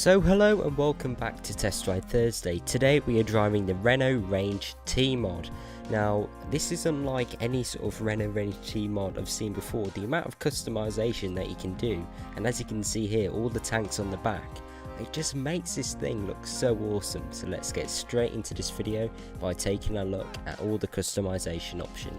So hello and welcome back to Test Drive Thursday. Today we are driving the Renault Range T mod. Now this is unlike any sort of Renault Range T mod I've seen before. The amount of customization that you can do, and as you can see here, all the tanks on the back, it just makes this thing look so awesome. So let's get straight into this video by taking a look at all the customization options.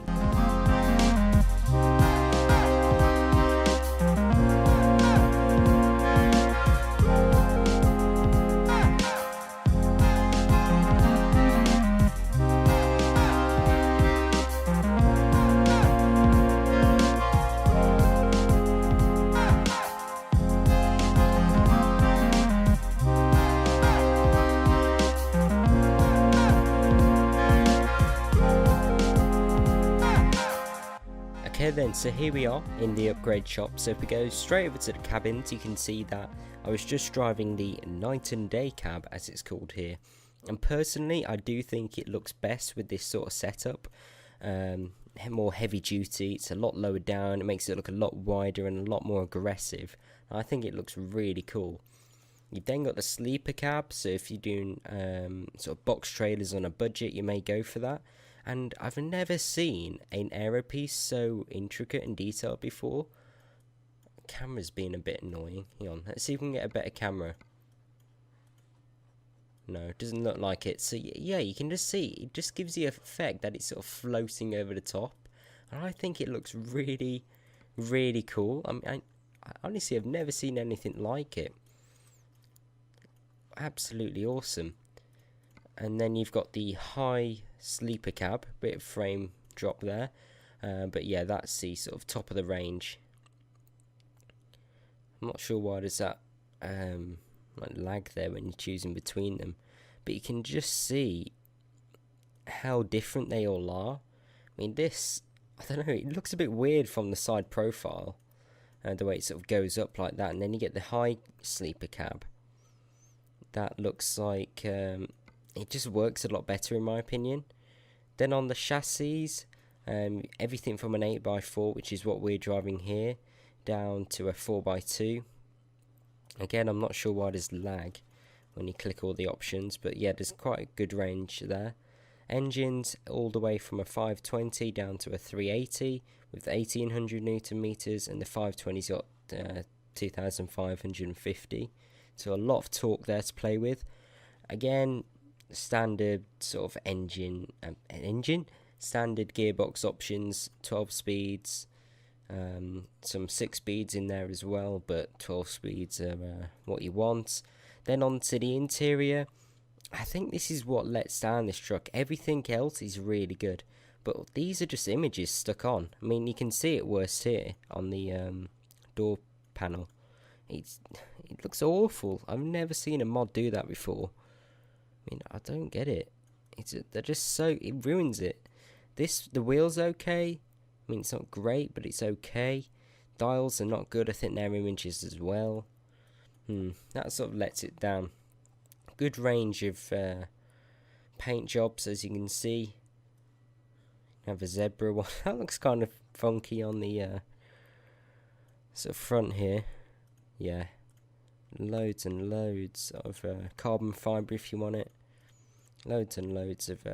Okay then, so here we are in the upgrade shop. So if we go straight over to the cabins, you can see that I was just driving the night and day cab, as it's called here. And personally, I do think it looks best with this sort of setup. More heavy duty, it's a lot lower down, it makes it look a lot wider and a lot more aggressive. I think it looks really cool. You've then got the sleeper cab, so if you're doing sort of box trailers on a budget, you may go for that. And I've never seen an aero piece so intricate and detailed before. The camera's being a bit annoying. Hang on, let's see if we can get a better camera. No, it doesn't look like it. So yeah, you can just see, it just gives the effect that it's sort of floating over the top. And I think it looks really, really cool. I honestly have never seen anything like it. Absolutely awesome. And then you've got the high sleeper cab, bit of frame drop there, but yeah, that's the sort of top of the range. I'm not sure why there's that like lag there when you're choosing between them, but you can just see how different they all are. I mean, this, I don't know, it looks a bit weird from the side profile, the way it sort of goes up like that, and then you get the high sleeper cab. That looks like it just works a lot better in my opinion. Then on the chassis, everything from an 8x4, which is what we're driving here, down to a 4x2. Again, I'm not sure why there's lag when you click all the options, but yeah, there's quite a good range there. Engines all the way from a 520 down to a 380 with 1800 Newton meters, and the 520's got 2550. So a lot of torque there to play with. Again, standard sort of engine, standard gearbox options, 12 speeds, some 6 speeds in there as well, but 12 speeds are what you want. Then on to the interior. I think this is what lets down this truck. Everything else is really good, but these are just images stuck on. I mean, you can see it worse here on the door panel. It looks awful. I've never seen a mod do that before. I mean, I don't get it. They're just so, it ruins it. The wheel's okay. I mean, it's not great, but it's okay. Dials are not good. I think they're images as well. That sort of lets it down. Good range of paint jobs, as you can see. You have a zebra one. That looks kind of funky on the sort of front here. Yeah. Loads and loads of carbon fibre if you want it. Loads and loads of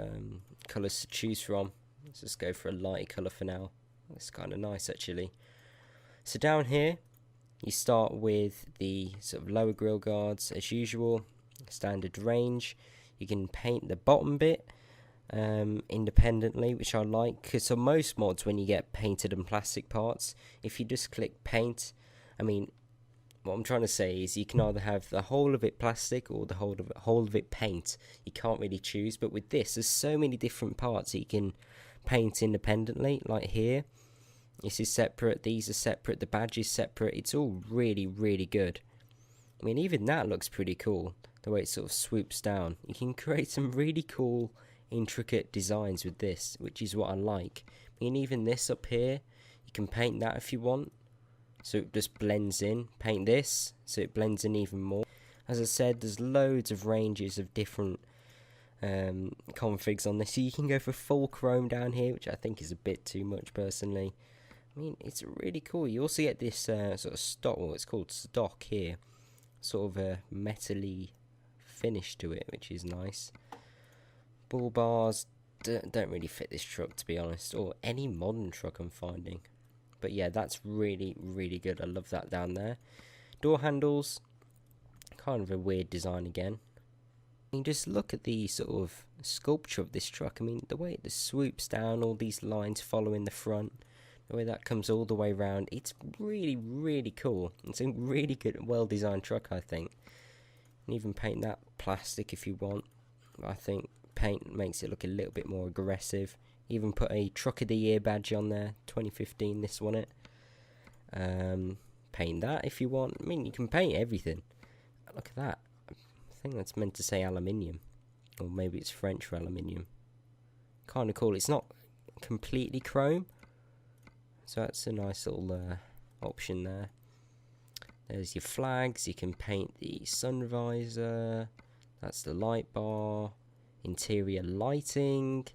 colours to choose from. Let's just go for a light colour for now. It's kind of nice actually. So down here you start with the sort of lower grille guards as usual. Standard range. You can paint the bottom bit independently, which I like, because on most mods when you get painted and plastic parts, if you just click paint, I mean, what I'm trying to say is you can either have the whole of it plastic or the whole of it paint. You can't really choose, but with this, there's so many different parts that you can paint independently. Like here, this is separate, these are separate, the badge is separate. It's all really, really good. I mean, even that looks pretty cool, the way it sort of swoops down. You can create some really cool, intricate designs with this, which is what I like. I mean, even this up here, you can paint that if you want. So it just blends in. Paint this, so it blends in even more. As I said, there's loads of ranges of different configs on this. So you can go for full chrome down here, which I think is a bit too much personally. I mean, it's really cool. You also get this sort of stock, well, it's called stock here, sort of a metally finish to it, which is nice. Bull bars don't really fit this truck, to be honest, or any modern truck I'm finding. But yeah, that's really, really good. I love that down there. Door handles, kind of a weird design again. You just look at the sort of sculpture of this truck. I mean, the way it swoops down, all these lines following the front, the way that comes all the way around, it's really, really cool. It's a really good, well-designed truck, I think. You can even paint that plastic if you want. I think paint makes it look a little bit more aggressive. Even put a Truck of the Year badge on there, 2015, this one it. Paint that if you want. I mean, you can paint everything. Look at that. I think that's meant to say aluminium. Or maybe it's French for aluminium. Kind of cool. It's not completely chrome. So that's a nice little option there. There's your flags. You can paint the sun visor. That's the light bar. Interior lighting,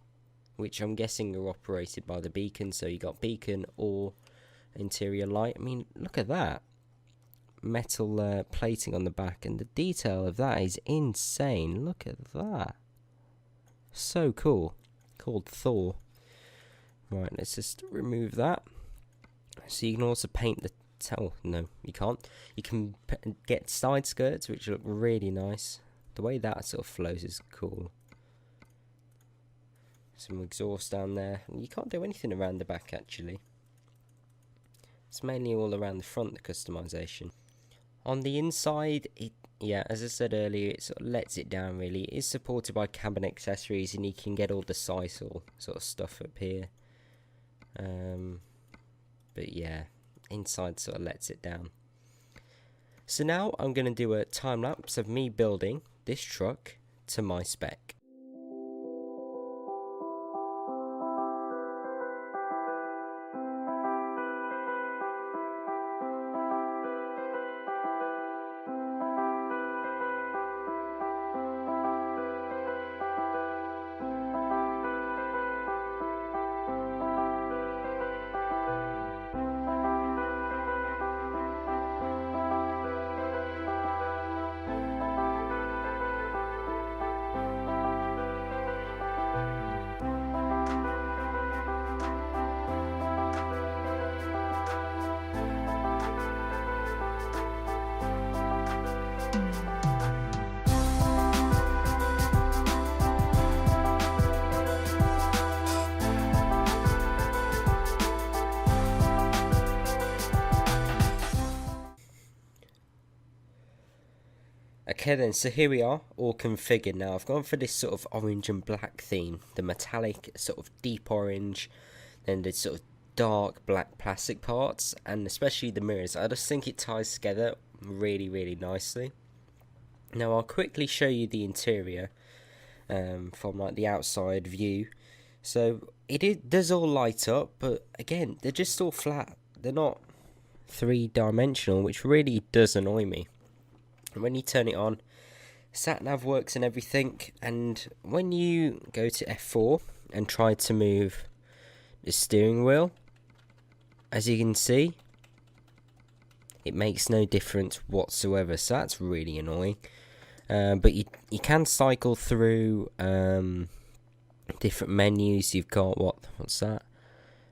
which I'm guessing are operated by the beacon. So you got beacon or interior light. I mean, look at that. Metal plating on the back, and the detail of that is insane. Look at that. So cool. Called Thor. Right, let's just remove that. So you can also paint the tail. No, you can't. You can get side skirts, which look really nice. The way that sort of flows is cool. Some exhaust down there. You can't do anything around the back, actually. It's mainly all around the front, the customization. On the inside, yeah, as I said earlier, it sort of lets it down, really. It is supported by cabin accessories, and you can get all the Sisal sort of stuff up here. But yeah, inside sort of lets it down. So now I'm going to do a time lapse of me building this truck to my spec. Okay then, so here we are, all configured now. I've gone for this sort of orange and black theme, the metallic sort of deep orange, then the sort of dark black plastic parts, and especially the mirrors. I just think it ties together really, really nicely. Now I'll quickly show you the interior from like the outside view. So it does all light up, but again, they're just all flat. They're not three-dimensional, which really does annoy me. When you turn it on, sat-nav works and everything, and when you go to F4 and try to move the steering wheel, as you can see, it makes no difference whatsoever, so that's really annoying. But you can cycle through different menus. You've got, what's that?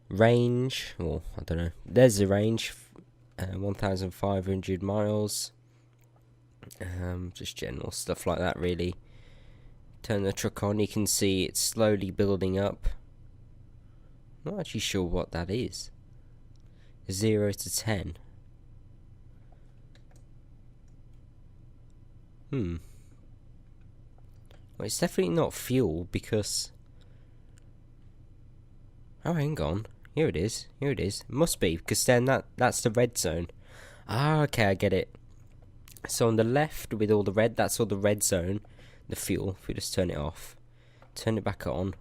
Range, or I don't know, there's the range, 1,500 miles. Just general stuff like that, really. Turn the truck on, you can see it's slowly building up. Not actually sure what that is. 0 to 10. Well, it's definitely not fuel, because... Oh, hang on. Here it is. Here it is. It must be, because then that's the red zone. Ah, okay, I get it. So on the left, with all the red, that's all the red zone, the fuel. If we just turn it off, turn it back on.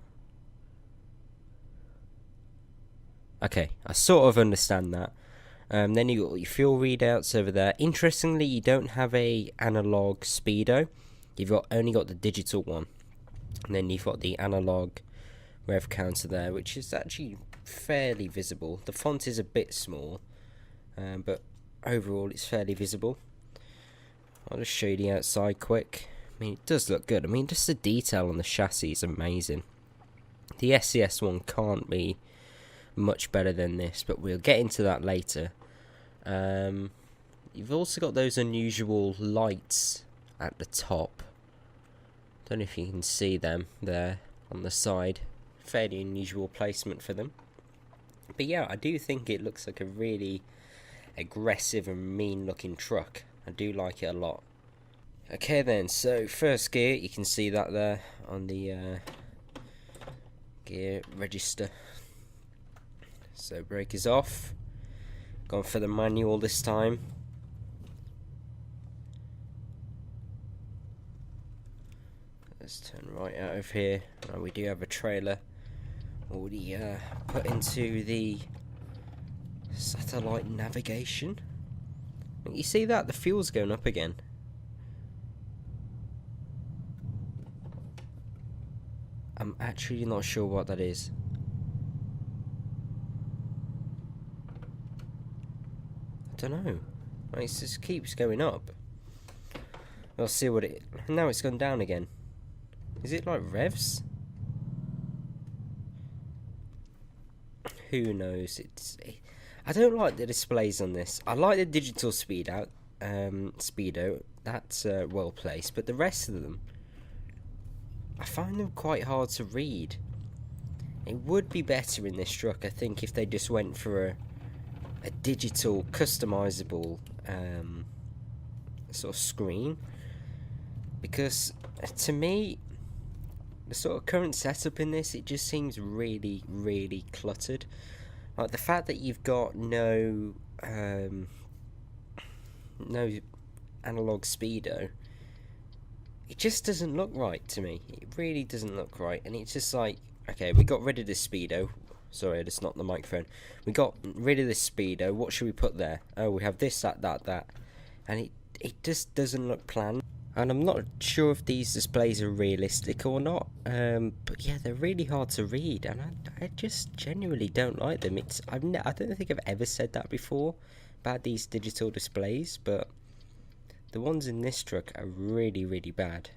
Okay, I sort of understand that. Then you got your fuel readouts over there. Interestingly, you don't have a analog speedo. You've only got the digital one. And then you've got the analog rev counter there, which is actually fairly visible. The font is a bit small, but overall it's fairly visible. I'll just show you the outside quick. I mean, it does look good. I mean, just the detail on the chassis is amazing. The SCS one can't be much better than this, but we'll get into that later. You've also got those unusual lights at the top. Don't know if you can see them there on the side. Fairly unusual placement for them. But yeah, I do think it looks like a really aggressive and mean looking truck. I do like it a lot. Okay then, so first gear, you can see that there on the gear register. So brake is off. Gone for the manual this time. Let's turn right out of here. We do have a trailer already put into the satellite navigation. You see that? The fuel's going up again. I'm actually not sure what that is. I don't know. It just keeps going up. We'll see what it... Now it's gone down again. Is it like revs? Who knows? I don't like the displays on this. I like the digital speedo. That's well placed, but the rest of them, I find them quite hard to read. It would be better in this truck, I think, if they just went for a digital, customizable sort of screen. Because to me, the sort of current setup in this, it just seems really, really cluttered. Like the fact that you've got no analog speedo, it just doesn't look right to me. It really doesn't look right, and it's just like, okay, we got rid of this speedo. Sorry, that's not the microphone. We got rid of this speedo. What should we put there? Oh, we have this, that, and it just doesn't look planned. And I'm not sure if these displays are realistic or not, but yeah, they're really hard to read, and I just genuinely don't like them. I don't think I've ever said that before about these digital displays, but the ones in this truck are really, really bad.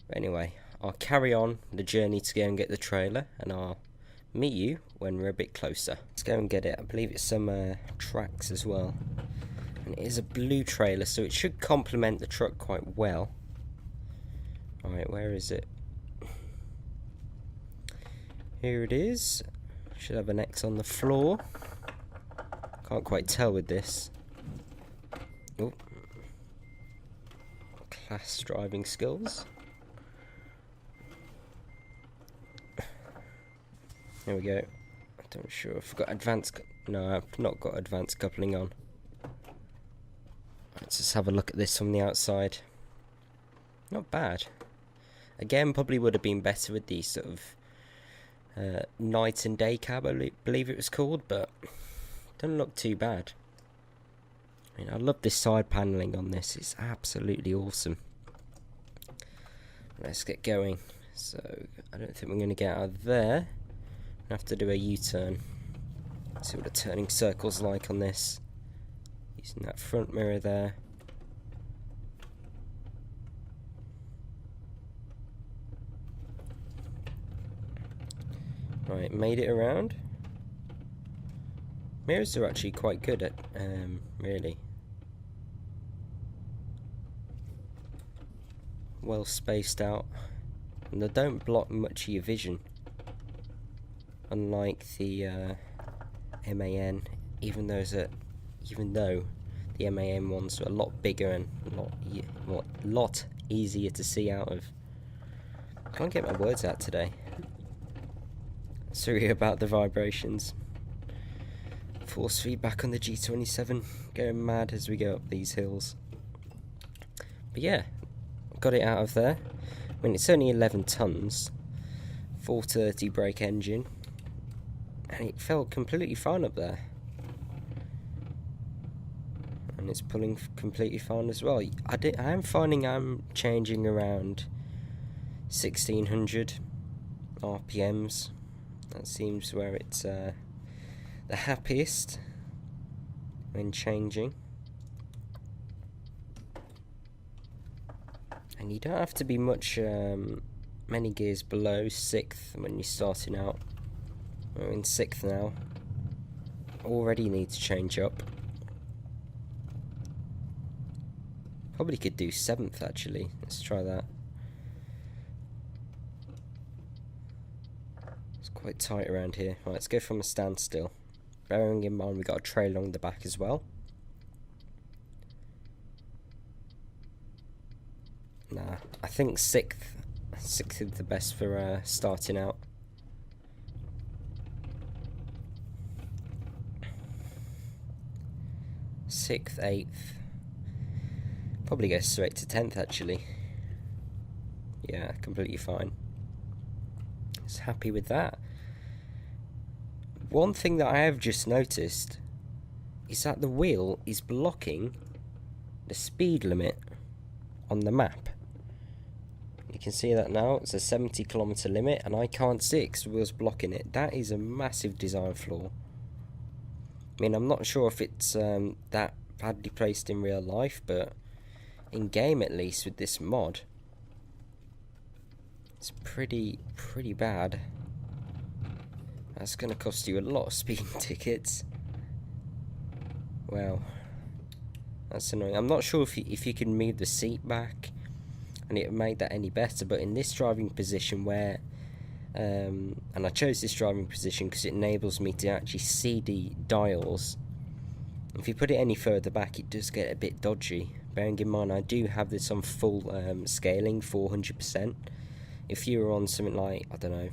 But anyway, I'll carry on the journey to go and get the trailer, and I'll meet you when we're a bit closer. Let's go and get it. I believe it's some tracks as well. And it is a blue trailer, so it should complement the truck quite well. Alright, where is it? Here it is. Should have an X on the floor. Can't quite tell with this. Oh. Class driving skills. There we go. I'm not sure if I've got advanced... No, I've not got advanced coupling on. Let's just have a look at this from the outside. Not bad. Again, probably would have been better with the sort of night and day cab, I believe it was called, but doesn't look too bad. I mean, I love this side paneling on this. It's absolutely awesome. Let's get going. So, I don't think we're going to get out of there. I have to do a U-turn. See what the turning circle's like on this. Using that front mirror there. Right, made it around. Mirrors are actually quite good at, really. Well spaced out. And they don't block much of your vision. Unlike the MAN, even though the MAN ones are a lot bigger and a lot easier to see out of. I can't get my words out today. Sorry about the vibrations. Force feedback on the G27, going mad as we go up these hills. But yeah, got it out of there. I mean, it's only 11 tons, 430 brake engine, and it felt completely fine up there. And it's pulling completely fine as well. I am finding I'm changing around 1600 RPMs. That seems where it's the happiest when changing. And you don't have to be many gears below 6th when you're starting out. We're in 6th now. Already need to change up. Probably could do 7th actually. Let's try that. It's quite tight around here. Right, let's go from a standstill. Bearing in mind we've got a tray along the back as well. Nah, I think 6th. 6th is the best for starting out. Sixth, 8th. Probably go straight to 10th actually. Yeah, completely fine. Just happy with that. One thing that I have just noticed is that the wheel is blocking the speed limit on the map. You can see that now. It's a 70km limit and I can't see it because the wheel's blocking it. That is a massive design flaw. I mean, I'm not sure if it's that badly placed in real life, but in game at least with this mod, it's pretty bad. That's going to cost you a lot of speeding tickets. Well, that's annoying. I'm not sure if you can move the seat back and it would make that any better, but in this driving position where and I chose this driving position because it enables me to actually see the dials. If you put it any further back, it does get a bit dodgy. Bearing in mind I do have this on full scaling, 400%. If you were on something like, I don't know,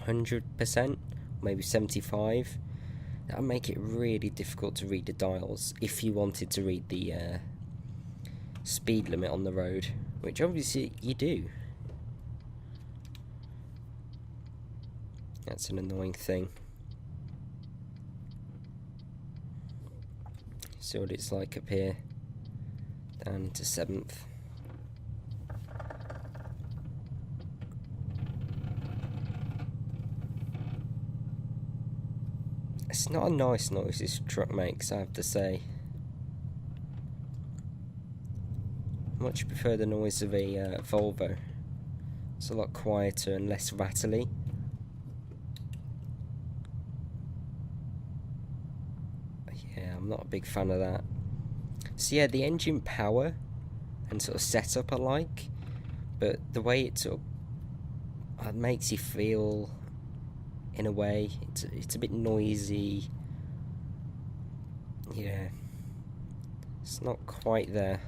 100%, maybe 75, that would make it really difficult to read the dials if you wanted to read the speed limit on the road, which obviously you do. That's an annoying thing. See what it's like up here. Down to 7th. It's not a nice noise this truck makes, I have to say. Much prefer the noise of a Volvo. It's a lot quieter and less rattly. Yeah, I'm not a big fan of that. So yeah, the engine power and sort of setup I like, but the way it sort of makes you feel, in a way, it's a bit noisy. Yeah, it's not quite there.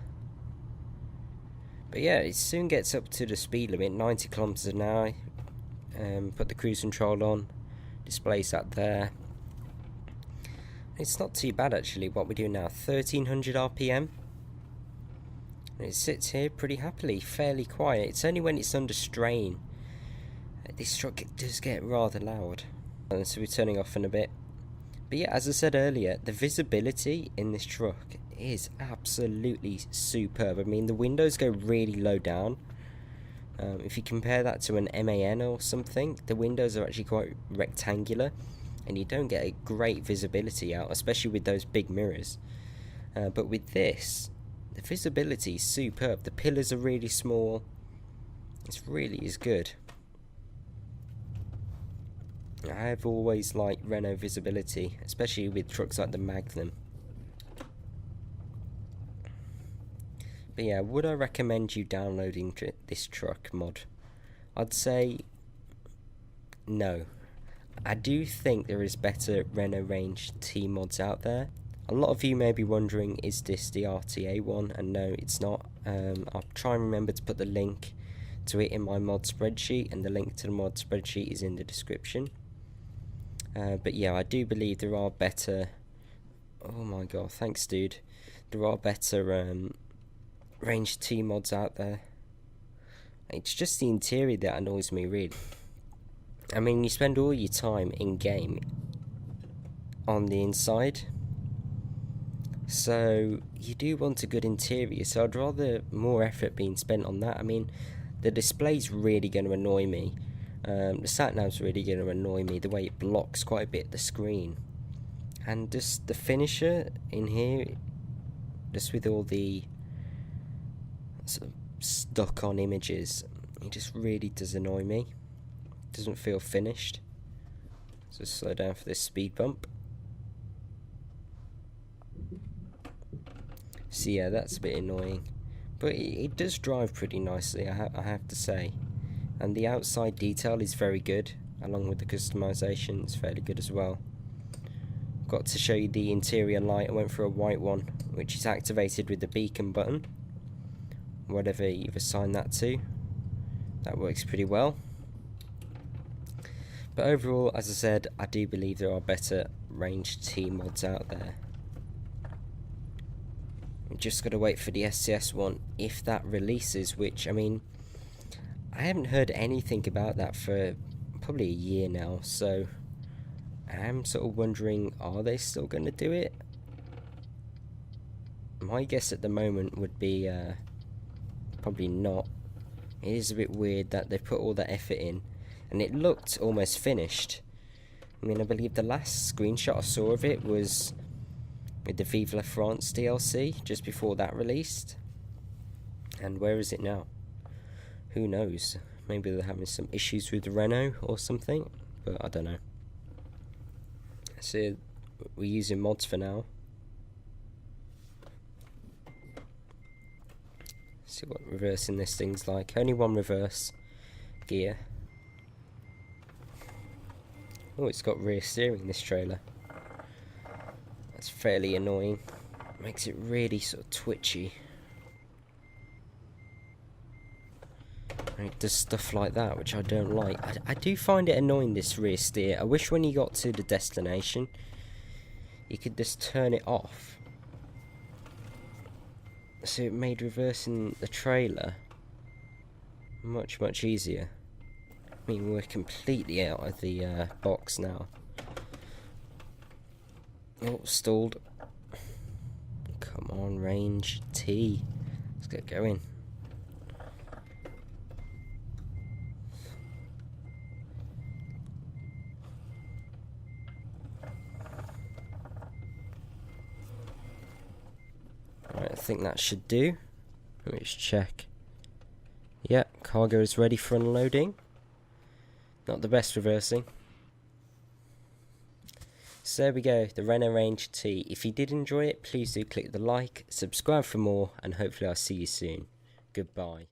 But yeah, it soon gets up to the speed limit, 90 kilometers an hour. Put the cruise control on, displays that there. It's not too bad actually. What we're doing now, 1300 RPM. And it sits here pretty happily, fairly quiet. It's only when it's under strain this truck does get rather loud. And so we're turning off in a bit. But yeah, as I said earlier, the visibility in this truck is absolutely superb. I mean, the windows go really low down. If you compare that to an MAN or something, the windows are actually quite rectangular, and you don't get a great visibility out, especially with those big mirrors. But with this, the visibility is superb. The pillars are really small. It really is good. I've always liked Renault visibility, especially with trucks like the Magnum. But yeah, would I recommend you downloading this truck mod? I'd say no. I do think there is better Renault Range T mods out there. A lot of you may be wondering, is this the RTA one? And no, it's not. I'll try and remember to put the link to it in my mod spreadsheet, and the link to the mod spreadsheet is in the description. But yeah, I do believe there are better... Oh my god, thanks dude. There are better Range T mods out there. It's just the interior that annoys me really. I mean, you spend all your time in game on the inside, so you do want a good interior, so I'd rather more effort being spent on that. I mean, the display's really going to annoy me. The sat-nav's really going to annoy me, the way it blocks quite a bit the screen. And just the finisher in here, just with all the sort of stuck on images. It just really does annoy me. Doesn't feel finished. So slow down for this speed bump. So yeah, that's a bit annoying. But it does drive pretty nicely, I have to say. And the outside detail is very good, along with the customization, it's fairly good as well. Got to show you the interior light. I went for a white one, which is activated with the beacon button. Whatever you've assigned that to, that works pretty well. But overall, as I said, I do believe there are better Range T mods out there. We've just got to wait for the SCS one, if that releases, which, I mean, I haven't heard anything about that for probably a year now, so I'm sort of wondering, are they still going to do it? My guess at the moment would be probably not. It is a bit weird that they put all that effort in, and it looked almost finished. I mean, I believe the last screenshot I saw of it was with the Vive la France DLC, just before that released. And where is it now? Who knows? Maybe they're having some issues with Renault or something, but I don't know. So we're using mods for now. See what reversing this thing's like. Only one reverse gear. Oh, it's got rear steering, this trailer. That's fairly annoying. Makes it really sort of twitchy. And it does stuff like that, which I don't like. I do find it annoying, this rear steer. I wish when you got to the destination, you could just turn it off. So it made reversing the trailer much, much easier. I mean, we're completely out of the box now. Oh, stalled. Come on, Range T. Let's get going. Right, I think that should do. Let's check. Yep, cargo is ready for unloading. Not the best reversing. So there we go, the Renault Range T. If you did enjoy it, please do click the like, subscribe for more, and hopefully I'll see you soon. Goodbye.